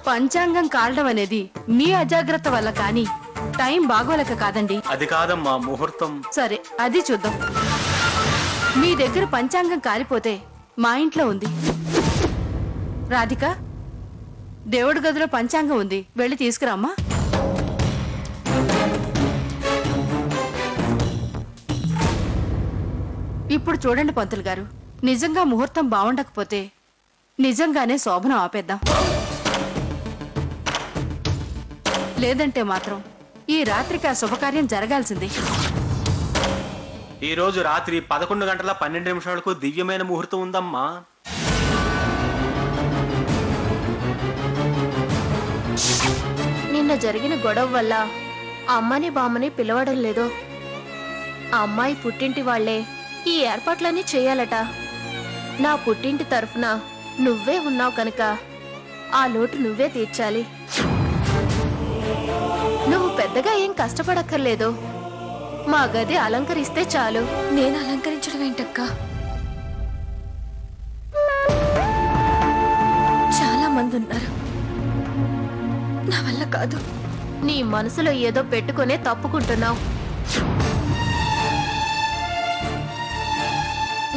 పంచాంగం కాలడం అనేది మీ అజాగ్రత్త వల్ల కానీ టైం బాగోలేక కాదండి. అది కాదమ్మా, ముహూర్తం. సరే, అది చూద్దాం. మీ దగ్గర పంచాంగం కాలిపోతే మా ఇంట్లో ఉంది. రాధిక, దేవుడి గదిలో పంచాంగం ఉంది, వెళ్ళి తీసుకురామ్మా. ఇప్పుడు చూడండి పంతులు గారు, నిజంగా ముహూర్తం బాగుండకపోతే నిజంగానే శోభనం ఆపేద్దాం. లేదంటే మాత్రం ఈ రాత్రికి ఆ శుభకార్యం జరగాల్సింది. ఈ రోజు రాత్రి 11:12 దివ్యమైన ముహూర్తం ఉందమ్మా. నిన్న జరిగిన గొడవ వల్ల అమ్మని బామ్మని పిలవడం లేదు. ఆ అమ్మాయి పుట్టింటి వాళ్లే ఈ ఏర్పాట్లన్నీ చేయాలట. నా పుట్టింటి తరఫున నువ్వే ఉన్నావు కనుక ఆ లోటు నువ్వే తీర్చాలి. నువ్వు పెద్దగా ఏం కష్టపడక్కర్లేదు, మా గది అలంకరిస్తే చాలు. నేను అలంకరించడం ఏంటక్కా? చాలా మంది ఉన్నారు, నా వల్ల కాదు. నీ మనసులో ఏదో పెట్టుకునే తప్పుకుంటున్నావు.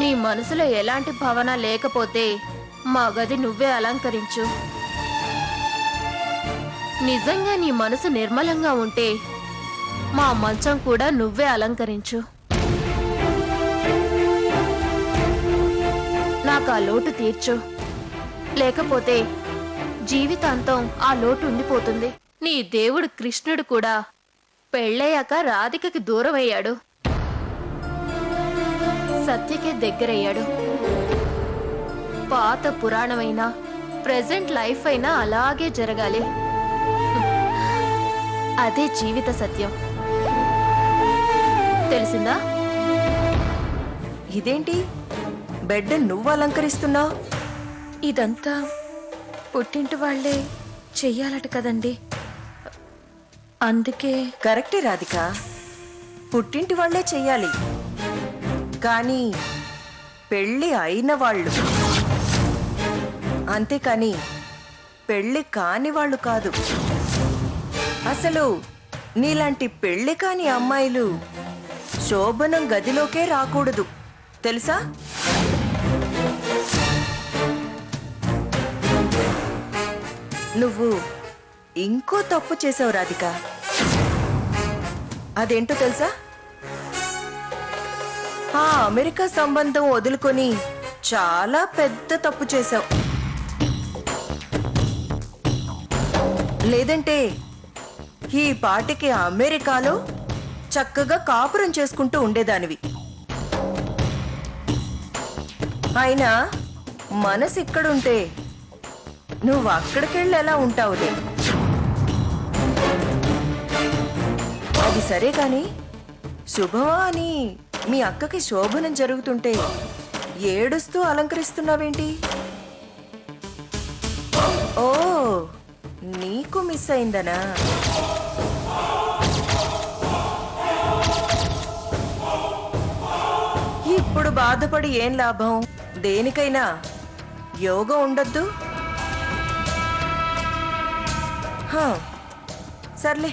నీ మనసులో ఎలాంటి భావన లేకపోతే మా గది నువ్వే అలంకరించు. నిజంగా నీ మనసు నిర్మలంగా ఉంటే మా మంచం కూడా నువ్వే అలంకరించు. నాకు ఆ లోటు తీర్చు, లేకపోతే జీవితాంతం ఆ లోటు ఉండిపోతుంది. నీ దేవుడు కృష్ణుడు కూడా పెళ్ళయ్యాక రాధికకి దూరమయ్యాడు, సత్యకే దగ్గరయ్యాడు. పాత పురాణమైనా ప్రెజెంట్ లైఫ్ అయినా అలాగే జరగాలి. అదే జీవిత సత్యం. తెలిసిందా? ఇదేంటి బెడ్ నువ్వు అలంకరిస్తున్నావు? ఇదంతా పుట్టింటి వాళ్లే చెయ్యాలట కదండి, అందుకే. కరెక్టే రాధిక, పుట్టింటి వాళ్లే చెయ్యాలి. కానీ పెళ్ళి అయిన వాళ్ళు, అంతేకాని పెళ్ళి కాని వాళ్ళు కాదు. అసలు నీలాంటి పెళ్ళి కాని అమ్మాయిలు శోభనం గదిలోకే రాకూడదు, తెలుసా? నువ్వు ఇంకో తప్పు చేసావు రాధిక. అదేంటో తెలుసా? ఆ అమెరికా సంబంధం వదులుకొని చాలా పెద్ద తప్పు చేశావు. లేదంటే ఈ పాటికి అమెరికాలో చక్కగా కాపురం చేసుకుంటూ ఉండేదానివి. అయినా మనసు ఇక్కడుంటే నువ్వు అక్కడికెళ్ళి ఎలా ఉంటావులే. అది సరే కాని శుభమా అని మీ అక్కకి శోభనం జరుగుతుంటే ఏడుస్తూ అలంకరిస్తున్నావేంటి? ఓ, నీకు మిస్ అయిందనా? ఇప్పుడు బాధపడి ఏం లాభం? దేనికైనా యోగం ఉండొద్దు. సర్లే,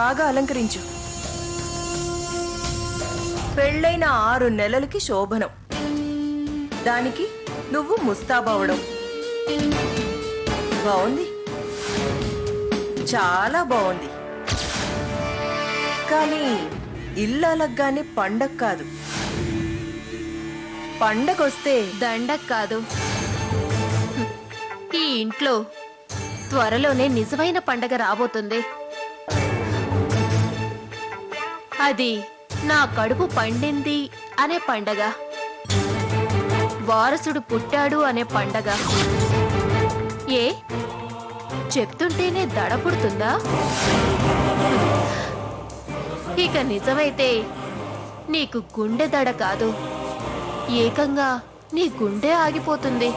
బాగా అలంకరించు. పెళ్ళైన 6 నెలలకి శోభనం, దానికి నువ్వు ముస్తాబవడం. బాగుంది, చాలా బాగుంది. కానీ ఇల్లు అలగ్గానే పండగ కాదు. పండగొస్తే దండగ కాదు. ఈ ఇంట్లో త్వరలోనే నిజమైన పండగ రాబోతుంది. అది నా కడుపు పండింది అనే పండగ, వారసుడు పుట్టాడు అనే పండగ. ఏ చెప్తుంటేనే దడ పుడుతుందా? ఇక నిజమైతే నీకు గుండె దడ కాదు, ఏకంగా నీ గుండె ఆగిపోతుంది.